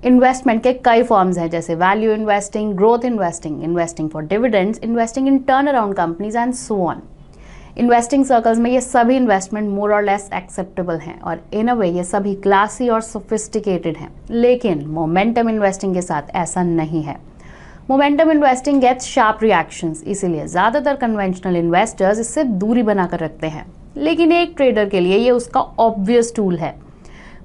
Investment के कई forms हैं, जैसे value investing, growth investing, investing for dividends, investing in turn around companies and so on. Investing circles में ये सभी इन्वेस्टमेंट मोर और लेस एक्सेप्टेबल हैं और इन अ वे ये सभी क्लासी और सोफिस्टिकेटेड हैं। लेकिन मोमेंटम इन्वेस्टिंग के साथ ऐसा नहीं है। Momentum investing gets sharp reactions, इसीलिए ज़्यादातर कन्वेंशनल इन्वेस्टर्स इससे दूरी बनाकर रखते हैं। लेकिन एक ट्रेडर के लिए ये उसका ऑब्वियस टूल है।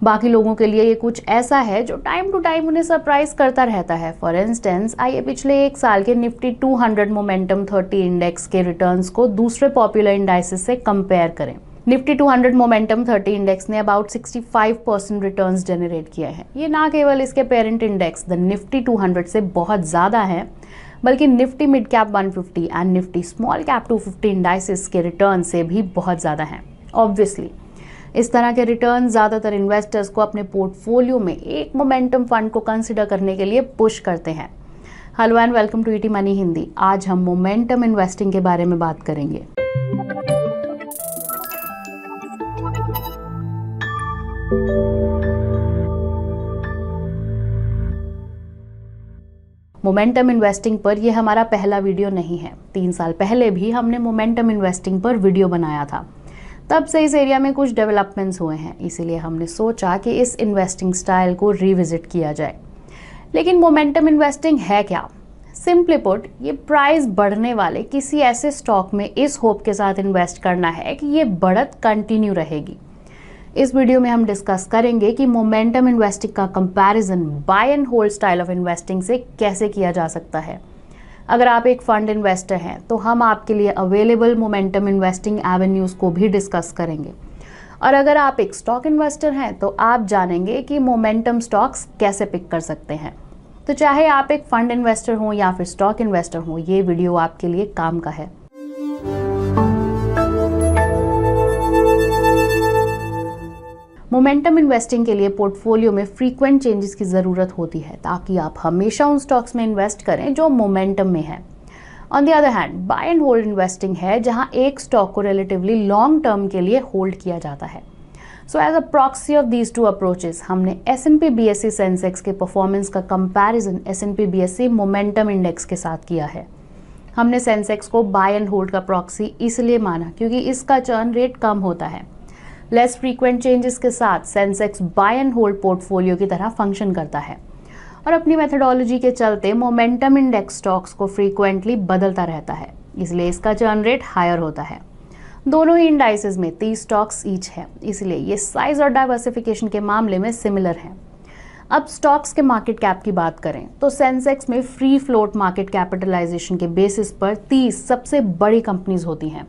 बाकी लोगों के लिए ये कुछ ऐसा है जो टाइम टू टाइम उन्हें सरप्राइज करता रहता है। फॉर इंस्टेंस, आइए पिछले एक साल के निफ्टी 200 मोमेंटम 30 इंडेक्स के रिटर्न्स को दूसरे पॉपुलर इंडाइसेस से कंपेयर करें। निफ्टी 200 मोमेंटम 30 इंडेक्स ने अबाउट 65% रिटर्न्स जनरेट किए हैं। ये ना केवल इसके पेरेंट इंडेक्स द निफ्टी 200 से बहुत ज़्यादा है, बल्कि Nifty mid cap 150 and Nifty small cap 250 indices के रिटर्न से भी बहुत ज़्यादा हैं। ऑब्वियसली इस तरह के रिटर्न ज़्यादातर इन्वेस्टर्स को अपने पोर्टफोलियो में एक मोमेंटम फंड को कंसिडर करने के लिए पुश करते हैं। Hello and welcome to ET money Hindi. आज हम मोमेंटम इन्वेस्टिंग के बारे में बात करेंगे। मोमेंटम इन्वेस्टिंग पर यह हमारा पहला वीडियो नहीं है। 3 साल पहले भी हमने मोमेंटम इन्वेस्टिंग पर वीडियो बनाया था। तब से इस एरिया में कुछ डेवलपमेंट्स हुए हैं, इसीलिए हमने सोचा कि इस इन्वेस्टिंग स्टाइल को रिविजिट किया जाए। लेकिन मोमेंटम इन्वेस्टिंग है क्या? सिंपली पुट, ये प्राइस बढ़ने वाले किसी ऐसे स्टॉक में इस होप के साथ इन्वेस्ट करना है कि ये बढ़त कंटिन्यू रहेगी। इस वीडियो में हम डिस्कस करेंगे कि मोमेंटम इन्वेस्टिंग का comparison buy and hold style of investing से कैसे किया जा सकता है। अगर आप एक फंड इन्वेस्टर हैं तो हम आपके लिए अवेलेबल मोमेंटम इन्वेस्टिंग एवेन्यूज़ को भी डिस्कस करेंगे। और अगर आप एक स्टॉक इन्वेस्टर हैं तो आप जानेंगे कि मोमेंटम स्टॉक्स कैसे पिक कर सकते हैं। तो चाहे आप एक फंड इन्वेस्टर हो या फिर स्टॉक इन्वेस्टर हो, ये वीडियो आपके लिए काम का है। मोमेंटम इन्वेस्टिंग के लिए पोर्टफोलियो में फ्रीक्वेंट चेंजेस की ज़रूरत होती है ताकि आप हमेशा उन स्टॉक्स में इन्वेस्ट करें जो मोमेंटम में है। On the other hand, buy and hold investing है जहां एक स्टॉक को रिलेटिवली लॉन्ग टर्म के लिए होल्ड किया जाता है। So as a proxy of these two approaches, हमने S&P BSE सेंसेक्स के परफॉर्मेंस का comparison S&P BSE momentum index के साथ किया है। हमने सेंसेक्स को बाय एंड होल्ड का प्रॉक्सी इसलिए माना क्योंकि इसका चर्न रेट कम होता है। लेस फ्रीक्वेंट चेंजेस के साथ Sensex buy and hold portfolio की तरह फंक्शन करता है और अपनी मेथडोलॉजी के चलते मोमेंटम इंडेक्स स्टॉक्स को फ्रीक्वेंटली बदलता रहता है, इसलिए इसका चर्न रेट हायर होता है। दोनों ही इंडाइसेस में 30 स्टॉक्स ईच है, इसलिए ये साइज और डाइवर्सिफिकेशन के मामले में सिमिलर हैं। अब स्टॉक्स के मार्केट कैप की बात करें तो सेंसेक्स में फ्री फ्लोट मार्केट कैपिटलाइजेशन के बेसिस पर 30 सबसे बड़ी कंपनीज होती हैं।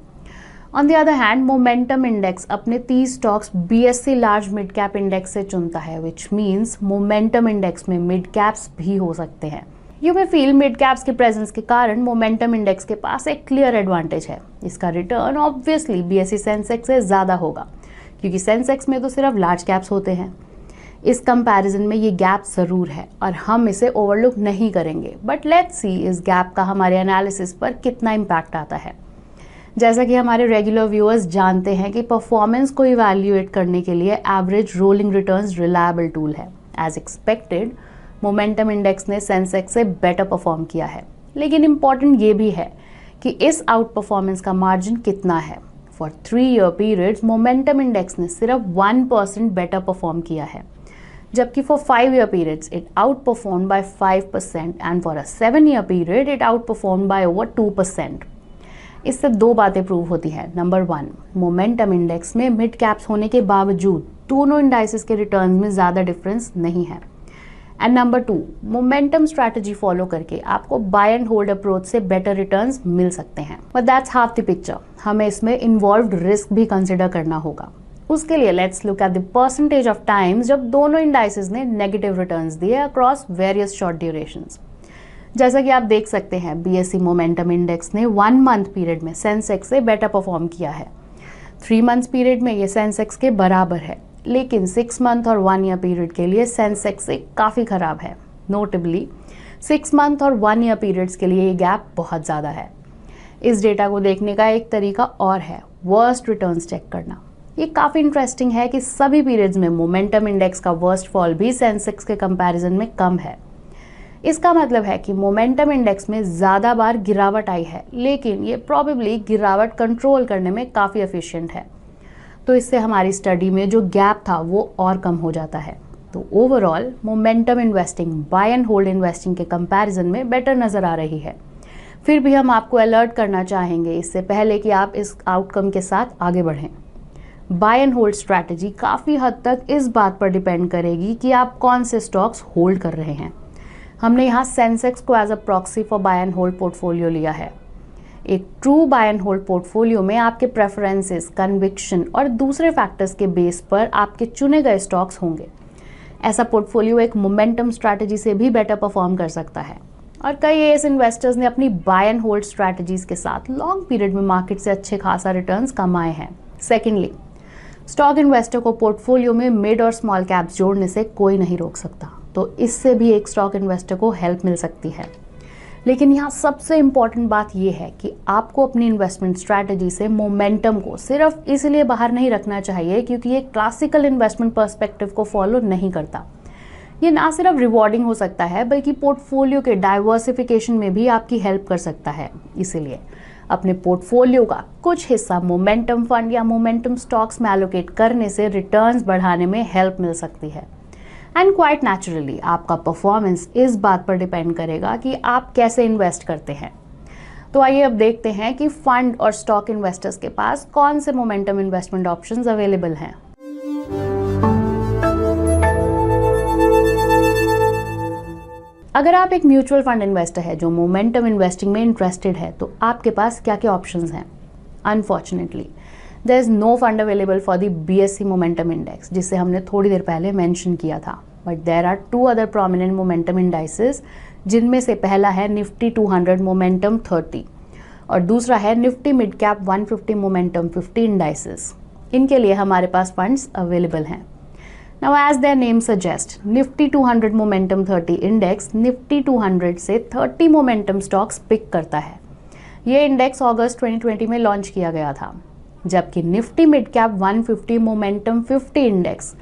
On the other hand, momentum index अपने 30 stocks BSE large mid cap index से चुनता है, विच मीन्स मोमेंटम इंडेक्स में मिड कैप्स भी हो सकते हैं। You may feel mid caps के प्रेजेंस के कारण मोमेंटम इंडेक्स के पास एक क्लियर एडवांटेज है। इसका रिटर्न ऑब्वियसली BSE सेंसेक्स से ज़्यादा होगा क्योंकि सेंसेक्स में तो सिर्फ लार्ज कैप्स होते हैं। इस कंपैरिजन में ये गैप ज़रूर है और हम इसे ओवरलुक नहीं करेंगे, बट लेट्स सी इस गैप का हमारे एनालिसिस पर कितना इम्पैक्ट आता है। जैसा कि हमारे रेगुलर व्यूअर्स जानते हैं कि परफॉर्मेंस को इवैल्यूएट करने के लिए average rolling returns reliable tool है। एज एक्सपेक्टेड, मोमेंटम इंडेक्स ने सेंसेक्स से बेटर परफॉर्म किया है, लेकिन इम्पॉर्टेंट ये भी है कि इस आउट परफॉर्मेंस का मार्जिन कितना है। For 3 year periods momentum index ने सिर्फ 1% बेटर परफॉर्म किया है, जबकि for 5 year periods it out perform by 5% and for a 7 year period it out perform by over 2%। इससे 2 बातें प्रूव होती हैं। नंबर 1, मोमेंटम इंडेक्स में मिड कैप्स होने के बावजूद दोनों इंडाइसेस के रिटर्न में ज़्यादा डिफरेंस नहीं है। And number 2, momentum strategy follow करके आपको बाय एंड होल्ड अप्रोच से बेटर रिटर्न्स मिल सकते हैं। But that's half the picture. हमें इसमें इन्वॉल्व्ड रिस्क भी कंसिडर करना होगा। उसके लिए let's look at the percentage of times जब दोनों इंडाइसेस ने नेगेटिव रिटर्न्स दिए अक्रॉस वेरियस शॉर्ट ड्यूरेशंस। जैसा कि आप देख सकते हैं, BSE मोमेंटम इंडेक्स ने 1 मंथ पीरियड में सेंसेक्स से बेटर परफॉर्म किया है। 3 मंथ्स पीरियड में ये सेंसेक्स के बराबर है, लेकिन 6 मंथ और 1 ईयर पीरियड के लिए सेंसेक्स से काफ़ी ख़राब है। नोटेबली 6 मंथ और 1 ईयर पीरियड्स के लिए ये गैप बहुत ज़्यादा है। इस डेटा को देखने का एक तरीका और है वर्स्ट रिटर्न्स चेक करना। ये काफ़ी इंटरेस्टिंग है कि सभी पीरियड्स में मोमेंटम इंडेक्स का वर्स्ट फॉल भी सेंसेक्स के कंपैरिजन में कम है। इसका मतलब है कि मोमेंटम इंडेक्स में ज़्यादा बार गिरावट आई है, लेकिन ये प्रॉबेबली गिरावट कंट्रोल करने में काफ़ी एफिशिएंट है। तो इससे हमारी स्टडी में जो गैप था वो और कम हो जाता है। तो overall momentum investing buy and hold investing के कंपैरिजन में बेटर नज़र आ रही है। फिर भी हम आपको अलर्ट करना चाहेंगे इससे पहले कि आप इस आउटकम के साथ आगे बढ़ें। बाय एंड होल्ड स्ट्रैटेजी काफ़ी हद तक इस बात पर डिपेंड करेगी कि आप कौन से स्टॉक्स होल्ड कर रहे हैं। हमने यहाँ सेंसेक्स को as a proxy for buy and hold portfolio लिया है। एक true buy and hold portfolio में आपके प्रेफरेंसेस, कन्विक्शन और दूसरे फैक्टर्स के बेस पर आपके चुने गए स्टॉक्स होंगे। ऐसा पोर्टफोलियो एक मोमेंटम स्ट्रैटेजी से भी बेटर परफॉर्म कर सकता है और कई एस इन्वेस्टर्स ने अपनी बाय एंड होल्ड स्ट्रैटेजीज के साथ लॉन्ग पीरियड में मार्केट से अच्छे खासा रिटर्न्स कमाए हैं। सेकेंडली, स्टॉक इन्वेस्टर को पोर्टफोलियो में मिड और स्मॉल कैप्स जोड़ने से कोई नहीं रोक सकता, तो इससे भी एक स्टॉक इन्वेस्टर को हेल्प मिल सकती है। लेकिन यहाँ सबसे इम्पॉर्टेंट बात यह है कि आपको अपनी इन्वेस्टमेंट स्ट्रैटेजी से मोमेंटम को सिर्फ इसलिए बाहर नहीं रखना चाहिए क्योंकि ये क्लासिकल इन्वेस्टमेंट पर्सपेक्टिव को फॉलो नहीं करता। ये ना सिर्फ रिवॉर्डिंग हो सकता है बल्कि पोर्टफोलियो के डाइवर्सिफिकेशन में भी आपकी हेल्प कर सकता है। इसीलिए अपने पोर्टफोलियो का कुछ हिस्सा मोमेंटम फंड या मोमेंटम स्टॉक्स में एलोकेट करने से रिटर्न्स बढ़ाने में हेल्प मिल सकती है। एंड क्वाइट नेचुरली आपका परफॉर्मेंस इस बात पर डिपेंड करेगा कि आप कैसे इन्वेस्ट करते हैं। तो आइए अब देखते हैं कि फंड और स्टॉक इन्वेस्टर्स के पास कौन से मोमेंटम इन्वेस्टमेंट ऑप्शंस अवेलेबल हैं। अगर आप एक म्यूचुअल फंड इन्वेस्टर है जो मोमेंटम इन्वेस्टिंग में इंटरेस्टेड है, तो आपके पास क्या क्या ऑप्शंस हैं। Unfortunately there is no fund available for the BSE momentum index, जिसे हमने थोड़ी देर पहले मेंशन किया था। But there are 2 other prominent momentum indices, जिनमें से पहला है निफ्टी 200 मोमेंटम 30 और दूसरा है Nifty mid cap 150 momentum 50 indices. इनके लिए हमारे पास फंड्स अवेलेबल हैं। Now as their name suggests, Nifty 200 Momentum 30 index Nifty 200 से 30 मोमेंटम स्टॉक्स पिक करता है। ये इंडेक्स अगस्त 2020 में लॉन्च किया गया था, जबकि Nifty mid cap 150 momentum 50 index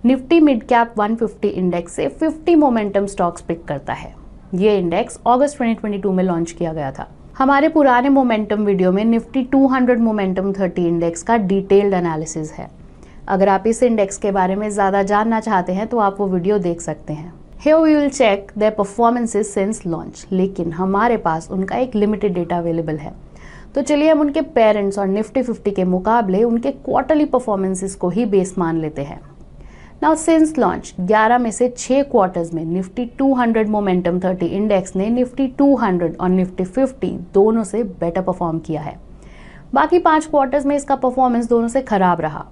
Nifty mid cap 150 index से 50 मोमेंटम स्टॉक्स पिक करता है। ये इंडेक्स अगस्त 2022 में लॉन्च किया गया था। हमारे पुराने मोमेंटम वीडियो में निफ्टी 200 मोमेंटम 30 इंडेक्स का डिटेल्ड एनालिसिस है। अगर आप इस इंडेक्स के बारे में ज़्यादा जानना चाहते हैं तो आप वो वीडियो देख सकते हैं। Here we will check their performances since launch, लेकिन हमारे पास उनका एक लिमिटेड डेटा अवेलेबल है। तो चलिए हम उनके पेरेंट्स और निफ्टी 50 के मुकाबले उनके क्वार्टरली परफॉर्मेंसेस को ही बेस मान लेते हैं। नाउ सिंस लॉन्च 11 में से 6 क्वार्टर्स में निफ्टी 200 मोमेंटम 30 इंडेक्स ने निफ्टी 200 और निफ्टी 50 दोनों से बेटर परफॉर्म किया है। बाकी 5 क्वार्टर्स में इसका परफॉर्मेंस दोनों से खराब रहा।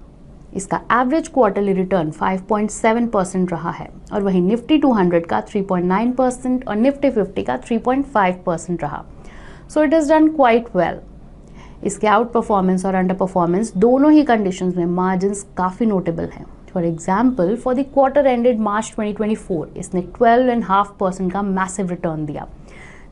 इसका एवरेज क्वार्टरली रिटर्न 5.7% रहा है और वहीं निफ्टी 200 का 3.9% और निफ्टी 50 का 3.5% रहा। So it is done quite well. इसके आउट परफॉर्मेंस और अंडर परफॉर्मेंस दोनों ही कंडीशंस में मार्जिन्स काफ़ी नोटेबल हैं। For example, for the quarter ended March 2024 इसने 12.5% का मैसिव रिटर्न दिया,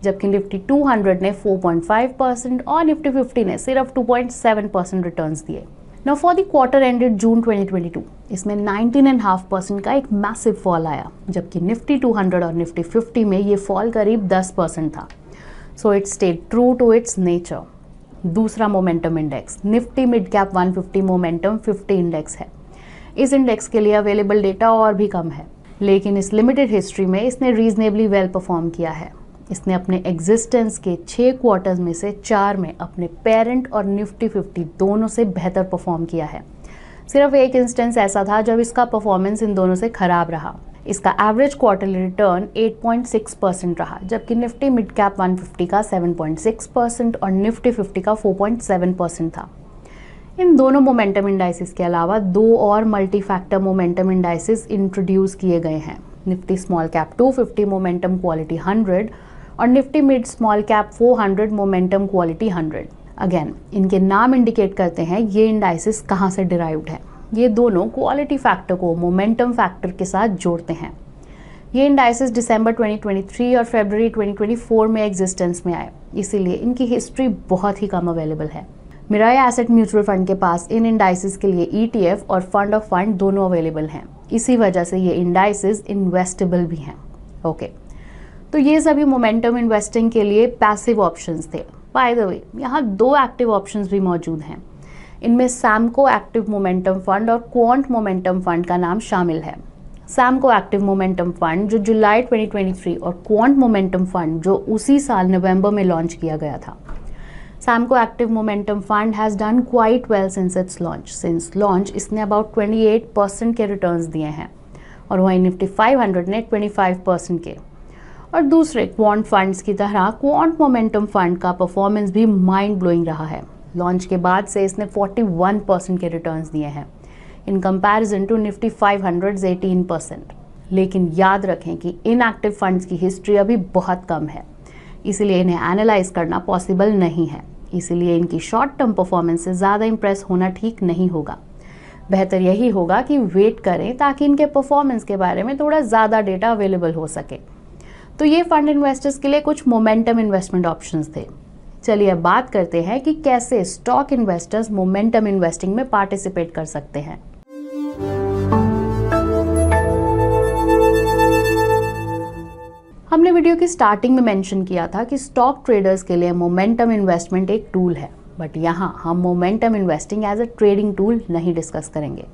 जबकि निफ्टी 200 ने 4.5% और निफ्टी 50 ने सिर्फ 2.7% रिटर्न्स दिए। Now for the quarter ended June 2022 इसमें 19.5% का एक मैसिव फॉल आया, जबकि निफ्टी 200 और निफ्टी 50 में ये फॉल करीब 10% था। So it stayed true to its nature. दूसरा momentum index Nifty mid cap 150 momentum 50 index है। इस इंडेक्स के लिए अवेलेबल डेटा और भी कम है, लेकिन इस लिमिटेड हिस्ट्री में इसने रीजनेबली वेल परफॉर्म किया है। इसने अपने एग्जिस्टेंस के 6 क्वार्टर्स में से 4 में अपने पेरेंट और निफ्टी 50 दोनों से बेहतर परफॉर्म किया है। सिर्फ एक इंस्टेंस ऐसा था जब इसका परफॉर्मेंस इन दोनों से खराब रहा। इसका एवरेज क्वार्टरली रिटर्न 8.6% रहा, जबकि निफ्टी मिड कैप 150 का 7.6% और निफ्टी 50 का 4.7% था। इन दोनों मोमेंटम इंडाइसिस के अलावा 2 और multi factor momentum indices introduce किए गए हैं, Nifty small cap 250 momentum quality 100 और Nifty mid small cap 400 momentum quality 100। Again इनके नाम इंडिकेट करते हैं ये इंडाइसिस कहाँ से डिराइव्ड है। ये दोनों क्वालिटी फैक्टर को मोमेंटम फैक्टर के साथ जोड़ते हैं। ये इंडाइसिस दिसंबर 2023 और फरवरी 2024 में एग्जिस्टेंस में आए, इसीलिए इनकी हिस्ट्री बहुत ही कम अवेलेबल है। मिराई एसेट म्यूचुअल फंड के पास इन इंडाइसेस के लिए ETF और फंड ऑफ फंड दोनों अवेलेबल हैं। इसी वजह से ये इंडाइसेस इन्वेस्टेबल भी हैं। ओके, तो ये सभी मोमेंटम इन्वेस्टिंग के लिए पैसिव ऑप्शंस थे। बाय द वे, यहाँ 2 एक्टिव ऑप्शंस भी मौजूद हैं। इनमें सैमको एक्टिव मोमेंटम फंड और क्वांट मोमेंटम फंड का नाम शामिल है। सैमको एक्टिव मोमेंटम फंड जो जुलाई 2023 और क्वांट मोमेंटम फंड जो उसी साल नवंबर में लॉन्च किया गया था। Samco active momentum fund has done quite well since it's launch. Since launch इसने अबाउट 28% के रिटर्न्स दिए हैं और वहीं निफ्टी 500 ने 25% के। और दूसरे क्वांट फंड्स की तरह क्वांट मोमेंटम फंड का परफॉर्मेंस भी माइंड ब्लोइंग रहा है। लॉन्च के बाद से इसने 41% के रिटर्न्स दिए हैं in comparison to Nifty 500's 18%। लेकिन याद रखें कि इनएक्टिव फंड्स की हिस्ट्री अभी बहुत कम है, इसीलिए इन्हें एनालाइज करना पॉसिबल नहीं है। इसीलिए इनकी शॉर्ट टर्म परफॉर्मेंस से ज़्यादा इंप्रेस होना ठीक नहीं होगा। बेहतर यही होगा कि वेट करें ताकि इनके परफॉर्मेंस के बारे में थोड़ा ज़्यादा डेटा अवेलेबल हो सके। तो ये फंड इन्वेस्टर्स के लिए कुछ मोमेंटम इन्वेस्टमेंट ऑप्शंस थे। चलिए अब बात करते हैं कि कैसे स्टॉक इन्वेस्टर्स मोमेंटम इन्वेस्टिंग में पार्टिसिपेट कर सकते हैं। हमने वीडियो की स्टार्टिंग में मेंशन किया था कि स्टॉक ट्रेडर्स के लिए मोमेंटम इन्वेस्टमेंट एक टूल है, बट यहाँ हम momentum investing as a trading tool नहीं डिस्कस करेंगे।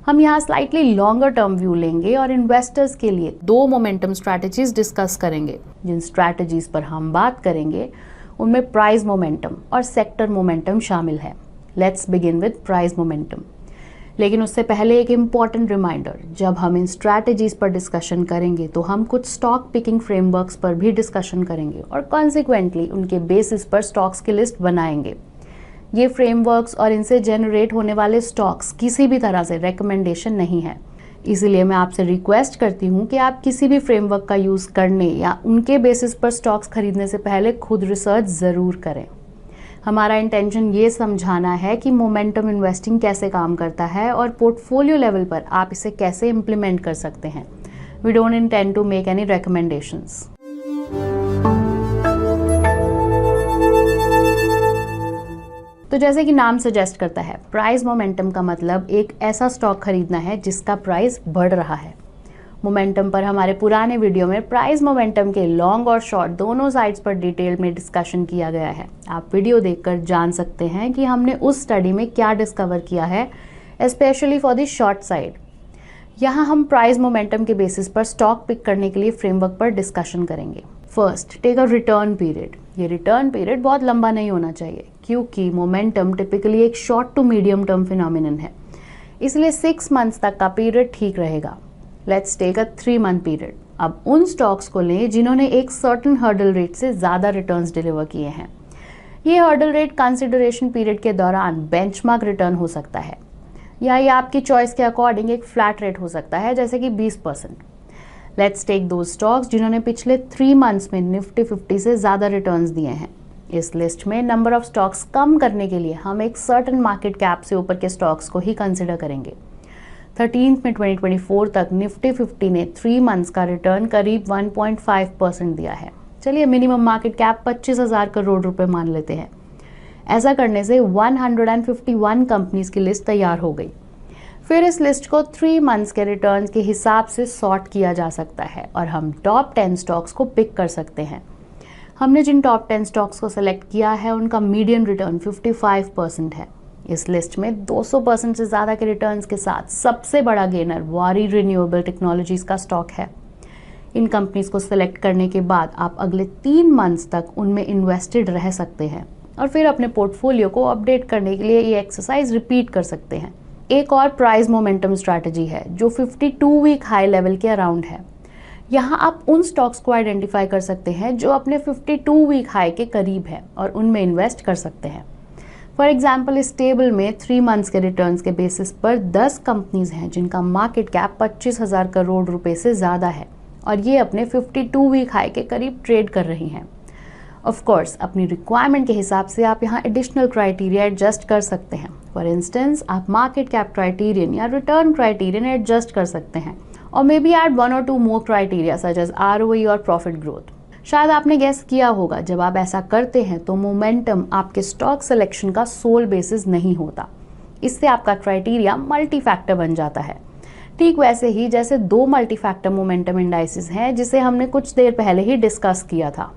हम यहाँ स्लाइटली लॉन्गर टर्म व्यू लेंगे और इन्वेस्टर्स के लिए 2 मोमेंटम स्ट्रैटेजीज डिस्कस करेंगे। जिन स्ट्रैटेजीज पर हम बात करेंगे उनमें प्राइस मोमेंटम और सेक्टर मोमेंटम शामिल है। Let's begin with price momentum. लेकिन उससे पहले एक इम्पॉर्टेंट रिमाइंडर, जब हम इन स्ट्रैटेजीज पर डिस्कशन करेंगे तो हम कुछ स्टॉक पिकिंग फ्रेमवर्क्स पर भी डिस्कशन करेंगे और कॉन्सिक्वेंटली उनके बेसिस पर स्टॉक्स की लिस्ट बनाएंगे। ये फ्रेमवर्क्स और इनसे जनरेट होने वाले स्टॉक्स किसी भी तरह से रिकमेंडेशन नहीं है, इसीलिए मैं आपसे रिक्वेस्ट करती हूँ कि आप किसी भी फ्रेमवर्क का यूज़ करने या उनके बेसिस पर स्टॉक्स खरीदने से पहले खुद रिसर्च ज़रूर करें। हमारा इंटेंशन ये समझाना है कि मोमेंटम इन्वेस्टिंग कैसे काम करता है और पोर्टफोलियो लेवल पर आप इसे कैसे इम्प्लीमेंट कर सकते हैं। We don't intend to make any recommendations. तो जैसे कि नाम सजेस्ट करता है, प्राइस मोमेंटम का मतलब एक ऐसा स्टॉक खरीदना है जिसका प्राइस बढ़ रहा है। मोमेंटम पर हमारे पुराने वीडियो में प्राइस मोमेंटम के लॉन्ग और शॉर्ट दोनों साइड्स पर डिटेल में डिस्कशन किया गया है। आप वीडियो देखकर जान सकते हैं कि हमने उस स्टडी में क्या डिस्कवर किया है, specially for the short side. यहाँ हम प्राइस मोमेंटम के बेसिस पर स्टॉक पिक करने के लिए फ्रेमवर्क पर डिस्कशन करेंगे। First, take a return period. ये रिटर्न पीरियड बहुत लंबा नहीं होना चाहिए क्योंकि मोमेंटम टिपिकली एक short to medium term phenomenon है, इसलिए 6 मंथ्स तक का पीरियड ठीक रहेगा। Let's take a 3 month period. अब उन स्टॉक्स को लें जिन्होंने एक सर्टन हर्डल रेट से ज़्यादा रिटर्न्स डिलीवर किए हैं। ये हर्डल रेट कंसिडरेशन पीरियड के दौरान बेंचमार्क रिटर्न हो सकता है या ये आपकी चॉइस के अकॉर्डिंग एक फ्लैट रेट हो सकता है, जैसे कि 20%। लेट्स टेक दो स्टॉक्स जिन्होंने पिछले 3 मंथ्स में निफ्टी 50 से ज़्यादा रिटर्न्स दिए हैं। इस लिस्ट में नंबर ऑफ स्टॉक्स कम करने के लिए हम एक सर्टन मार्केट कैप से ऊपर के स्टॉक्स को ही कंसिडर करेंगे। 13 में 2024 तक निफ्टी 50 ने 3 मंथ्स का रिटर्न करीब 1.5% दिया है। चलिए मिनिमम मार्केट कैप 25,000 करोड़ रुपए मान लेते हैं। ऐसा करने से 151 कंपनीज की लिस्ट तैयार हो गई। फिर इस लिस्ट को 3 मंथ्स के रिटर्न्स के हिसाब से सॉर्ट किया जा सकता है और हम टॉप 10 स्टॉक्स को पिक कर सकते हैं। हमने जिन टॉप 10 स्टॉक्स को सेलेक्ट किया है उनका मीडियन रिटर्न 55% है। इस लिस्ट में 200% से ज़्यादा के रिटर्न्स के साथ सबसे बड़ा गेनर वारी रिन्यूएबल टेक्नोलॉजीज का स्टॉक है। इन कंपनीज को सिलेक्ट करने के बाद आप अगले 3 मंथ्स तक उनमें इन्वेस्टेड रह सकते हैं और फिर अपने पोर्टफोलियो को अपडेट करने के लिए ये एक्सरसाइज रिपीट कर सकते हैं। एक और प्राइस मोमेंटम स्ट्रैटेजी है जो 52 वीक हाई लेवल के अराउंड है। यहाँ आप उन स्टॉक्स को आइडेंटिफाई कर सकते हैं जो अपने 52 वीक हाई के करीब है और उनमें इन्वेस्ट कर सकते हैं। फॉर एग्जाम्पल, इस टेबल में 3 मंथ्स के रिटर्न्स के बेसिस पर 10 कंपनीज हैं जिनका मार्केट कैप 25,000 करोड़ रुपए से ज़्यादा है और ये अपने 52 वीक हाई के करीब ट्रेड कर रही हैं। ऑफ कोर्स अपनी रिक्वायरमेंट के हिसाब से आप यहाँ एडिशनल क्राइटेरिया एडजस्ट कर सकते हैं। फॉर इंस्टेंस, आप मार्केट कैप क्राइटेरियन या रिटर्न क्राइटेरियन एडजस्ट कर सकते हैं और maybe add 1 or 2 more criteria such as ROE और प्रॉफिट ग्रोथ। शायद आपने गेस किया होगा, जब आप ऐसा करते हैं तो मोमेंटम आपके स्टॉक सिलेक्शन का सोल बेसिस नहीं होता। इससे आपका क्राइटेरिया मल्टी फैक्टर बन जाता है। ठीक वैसे ही जैसे 2 मल्टी फैक्टर मोमेंटम इंडाइसेस हैं जिसे हमने कुछ देर पहले ही डिस्कस किया था।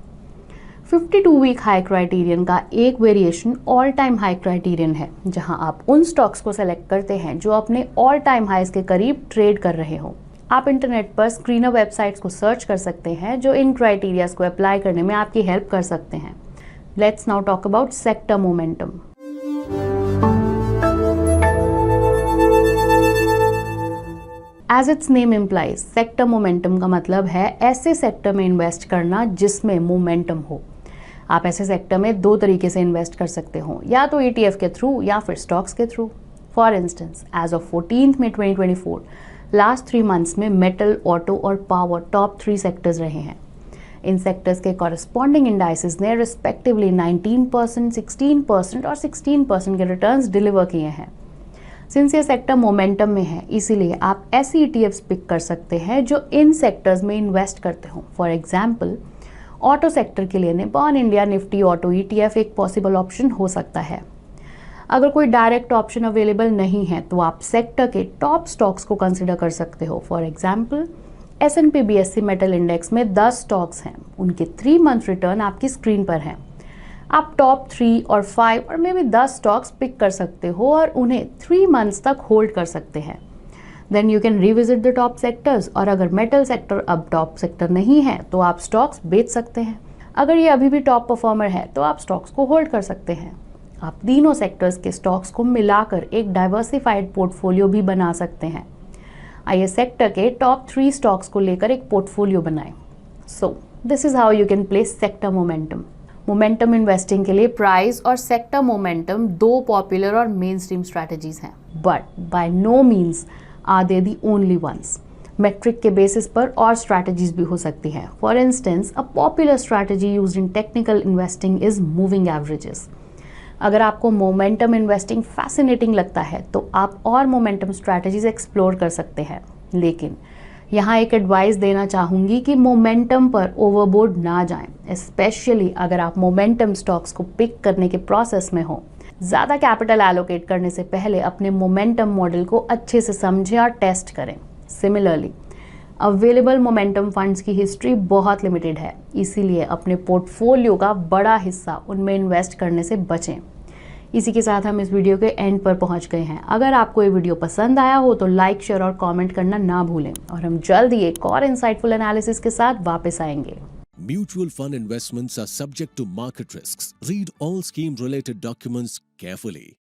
52 वीक हाई क्राइटेरियन का एक variation all time high criterion है, जहां आप उन स्टॉक्स को सेलेक्ट करते हैं जो अपने ऑल टाइम हाइज के करीब ट्रेड कर रहे हो। आप इंटरनेट पर स्क्रीनर वेबसाइट्स को सर्च कर सकते हैं जो इन क्राइटेरियाज को अप्लाई करने में आपकी हेल्प कर सकते हैं। Let's now talk about sector momentum. As its name implies, sector momentum का मतलब है ऐसे सेक्टर में इन्वेस्ट करना जिसमें मोमेंटम हो। आप ऐसे सेक्टर में 2 तरीके से इन्वेस्ट कर सकते हो, या तो ETF के थ्रू या फिर स्टॉक्स के through. For instance, as of 14 May 2024 last 3 months में मेटल, ऑटो और पावर टॉप 3 सेक्टर्स रहे हैं। इन सेक्टर्स के कॉरेस्पॉन्डिंग इंडाइसेस ने रिस्पेक्टिवली 19%, 16% और 16% के रिटर्न्स डिलीवर किए हैं। सिंस ये सेक्टर मोमेंटम में है, इसीलिए आप ऐसी ETFs पिक कर सकते हैं जो इन सेक्टर्स में इन्वेस्ट करते हो। फॉर एग्जाम्पल, ऑटो सेक्टर के लिए Nippon India Nifty auto ETF एक पॉसिबल ऑप्शन हो सकता है। अगर कोई डायरेक्ट ऑप्शन अवेलेबल नहीं है तो आप सेक्टर के टॉप स्टॉक्स को कंसिडर कर सकते हो। For example, S&P BSE metal index में 10 स्टॉक्स हैं, उनके 3 मंथ रिटर्न आपकी स्क्रीन पर हैं। आप टॉप 3 और 5 और मे बी 10 स्टॉक्स पिक कर सकते हो और उन्हें 3 मंथ्स तक होल्ड कर सकते हैं। Then you can revisit the top sectors, और अगर मेटल सेक्टर अब टॉप सेक्टर नहीं है तो आप स्टॉक्स बेच सकते हैं। अगर ये अभी भी टॉप परफॉर्मर है तो आप स्टॉक्स को होल्ड कर सकते हैं। आप तीनों सेक्टर्स के स्टॉक्स को मिलाकर एक डाइवर्सिफाइड पोर्टफोलियो भी बना सकते हैं। आइए सेक्टर के टॉप 3 स्टॉक्स को लेकर एक पोर्टफोलियो बनाएं। So this is how you can place sector momentum. Momentum investing के लिए प्राइस और सेक्टर मोमेंटम 2 पॉपुलर और मेन स्ट्रीम स्ट्रैटेजीज हैं, but by no means are they the only ones. Metric के बेसिस पर और स्ट्रैटेजीज भी हो सकती हैं। For instance, a popular strategy used in technical investing is moving averages. अगर आपको मोमेंटम इन्वेस्टिंग फैसिनेटिंग लगता है तो आप और मोमेंटम स्ट्रैटेजीज एक्सप्लोर कर सकते हैं, लेकिन यहाँ एक एडवाइस देना चाहूँगी कि मोमेंटम पर ओवरबोर्ड ना जाएं, स्पेशली अगर आप मोमेंटम स्टॉक्स को पिक करने के प्रोसेस में हो। ज़्यादा कैपिटल एलोकेट करने से पहले अपने मोमेंटम मॉडल को अच्छे से समझें और टेस्ट करें। सिमिलरली, अवेलेबल मोमेंटम फंड्स की हिस्ट्री बहुत लिमिटेड है, इसीलिए अपने पोर्टफोलियो का बड़ा हिस्सा उनमें इन्वेस्ट करने से बचें। इसी के साथ हम इस वीडियो के एंड पर पहुंच गए हैं। अगर आपको ये वीडियो पसंद आया हो तो लाइक, शेयर और कमेंट करना ना भूलें, और हम जल्द ही एक और इंसाइटफुल एनालिसिस के साथ वापस आएंगे। Mutual fund investments are subject to market risks. Read all scheme related documents carefully.